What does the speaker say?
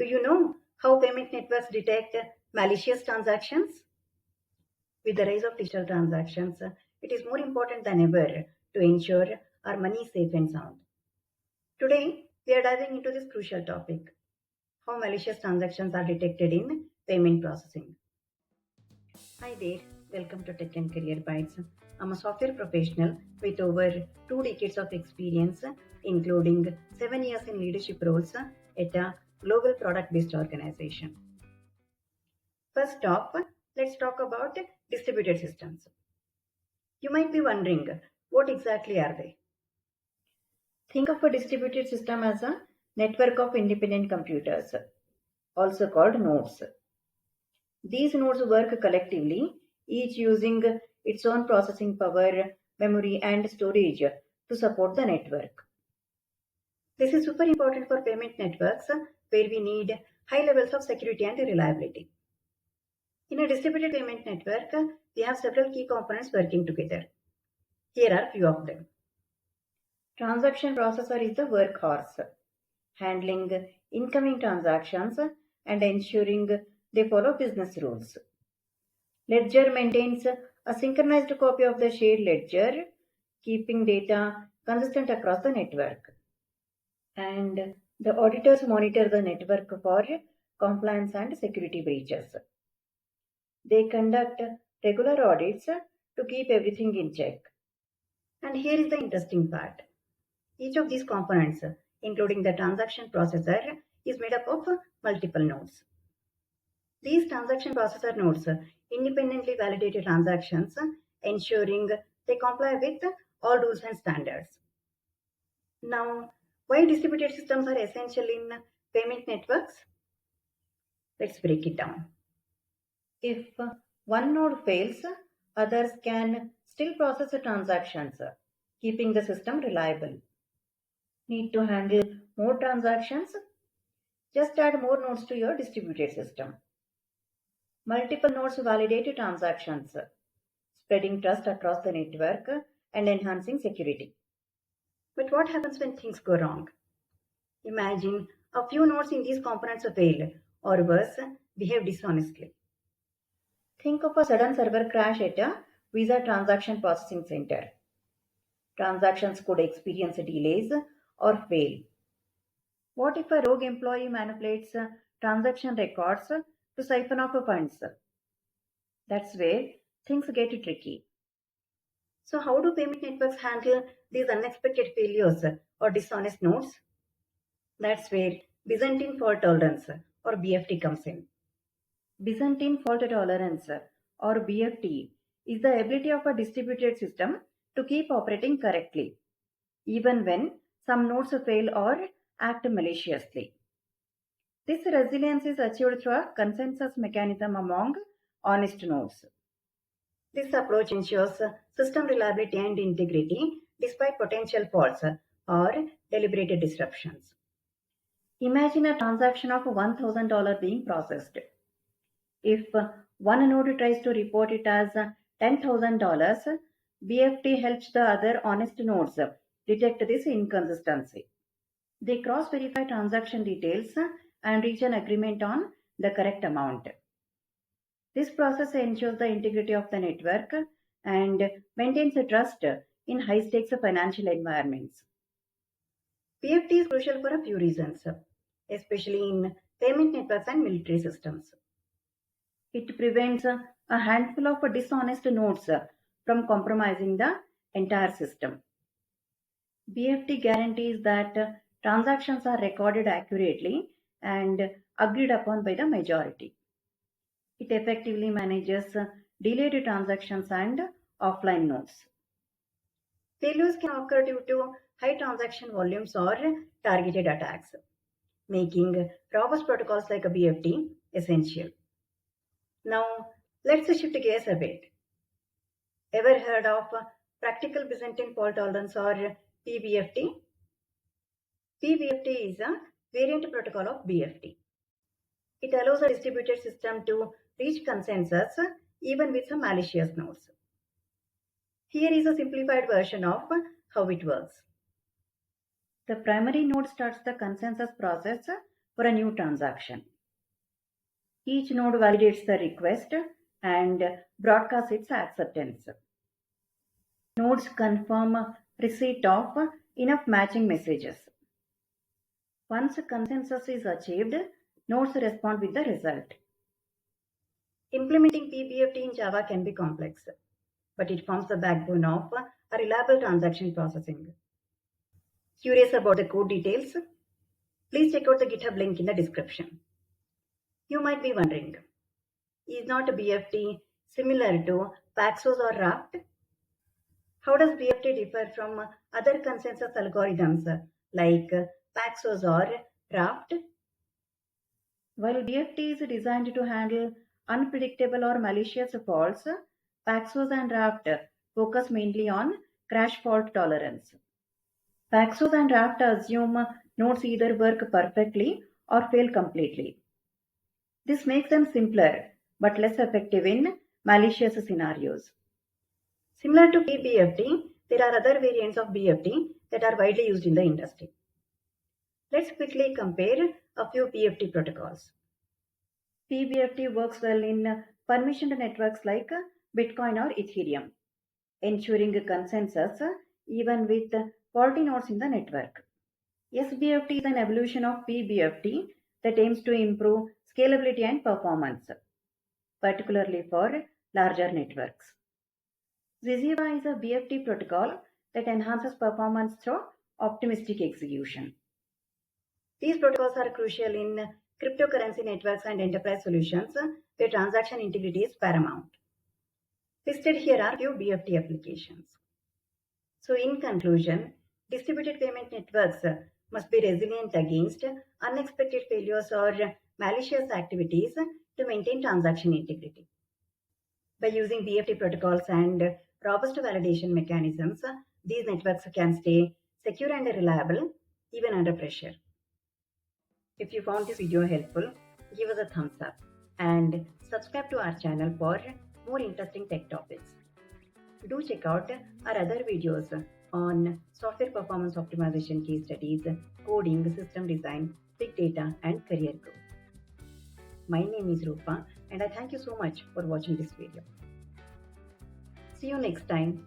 Do you know how payment networks detect malicious transactions? With the rise of digital transactions, it is more important than ever to ensure our money is safe and sound. Today, we are diving into this crucial topic: how malicious transactions are detected in payment processing. Hi there, welcome to Tech and Career Bytes. I'm a software professional with over 2 decades of experience, including 7 years in leadership roles at a global product based organization. First off, let's talk about distributed systems. You might be wondering, what exactly are they? Think of a distributed system as a network of independent computers, also called nodes. These nodes work collectively, each using its own processing power, memory, and storage to support the network. This is super important for payment networks where we need high levels of security and reliability. In a distributed payment network, we have several key components working together. Here are few of them. Transaction processor is the workhorse, handling incoming transactions and ensuring they follow business rules. Ledger maintains a synchronized copy of the shared ledger, keeping data consistent across the network. And the auditors monitor the network for compliance and security breaches. They conduct regular audits to keep everything in check. And here is the interesting part. Each of these components, including the transaction processor, is made up of multiple nodes. These transaction processor nodes independently validate transactions, ensuring they comply with all rules and standards. Now, why distributed systems are essential in payment networks? Let's break it down. If one node fails, others can still process the transactions, keeping the system reliable. Need to handle more transactions? Just add more nodes to your distributed system. Multiple nodes validate transactions, spreading trust across the network and enhancing security. But what happens when things go wrong? Imagine a few nodes in these components fail, or worse, behave dishonestly. Think of a sudden server crash at a Visa transaction processing center. Transactions could experience delays or fail. What if a rogue employee manipulates transaction records to siphon off funds? That's where things get tricky. So, how do payment networks handle these unexpected failures or dishonest nodes? That's where Byzantine Fault Tolerance or BFT comes in. Byzantine Fault Tolerance or BFT is the ability of a distributed system to keep operating correctly, even when some nodes fail or act maliciously. This resilience is achieved through a consensus mechanism among honest nodes. This approach ensures system reliability and integrity despite potential faults or deliberate disruptions. Imagine a transaction of $1,000 being processed. If one node tries to report it as $10,000, BFT helps the other honest nodes detect this inconsistency. They cross-verify transaction details and reach an agreement on the correct amount. This process ensures the integrity of the network and maintains trust in high-stakes financial environments. BFT is crucial for a few reasons, especially in payment networks and military systems. It prevents a handful of dishonest nodes from compromising the entire system. BFT guarantees that transactions are recorded accurately and agreed upon by the majority. It effectively manages delayed transactions and offline nodes. Failures can occur due to high transaction volumes or targeted attacks, making robust protocols like a BFT essential. Now, let's shift gears a bit. Ever heard of Practical Byzantine Fault Tolerance or PBFT? PBFT is a variant protocol of BFT. It allows a distributed system to reach consensus even with some malicious nodes. Here is a simplified version of how it works. The primary node starts the consensus process for a new transaction. Each node validates the request and broadcasts its acceptance. Nodes confirm receipt of enough matching messages. Once consensus is achieved, nodes respond with the result. Implementing PBFT in Java can be complex, but it forms the backbone of a reliable transaction processing. Curious about the code details? Please check out the GitHub link in the description. You might be wondering, is not BFT similar to Paxos or Raft? How does BFT differ from other consensus algorithms like Paxos or Raft? While BFT is designed to handle unpredictable or malicious faults, Paxos and Raft focus mainly on crash fault tolerance. Paxos and Raft assume nodes either work perfectly or fail completely. This makes them simpler but less effective in malicious scenarios. Similar to PBFT, there are other variants of BFT that are widely used in the industry. Let's quickly compare a few BFT protocols. PBFT works well in permissioned networks like Bitcoin or Ethereum, ensuring consensus even with faulty nodes in the network. SBFT is an evolution of PBFT that aims to improve scalability and performance, particularly for larger networks. Zilliqa is a BFT protocol that enhances performance through optimistic execution. These protocols are crucial in cryptocurrency networks and enterprise solutions where transaction integrity is paramount. Listed here are few BFT applications. So in conclusion, distributed payment networks must be resilient against unexpected failures or malicious activities to maintain transaction integrity. By using BFT protocols and robust validation mechanisms, these networks can stay secure and reliable even under pressure. If you found this video helpful, give us a thumbs up and subscribe to our channel for more interesting tech topics. Do check out our other videos on software performance optimization case studies, coding, system design, big data, and career growth. My name is Rupa and I thank you so much for watching this video. See you next time.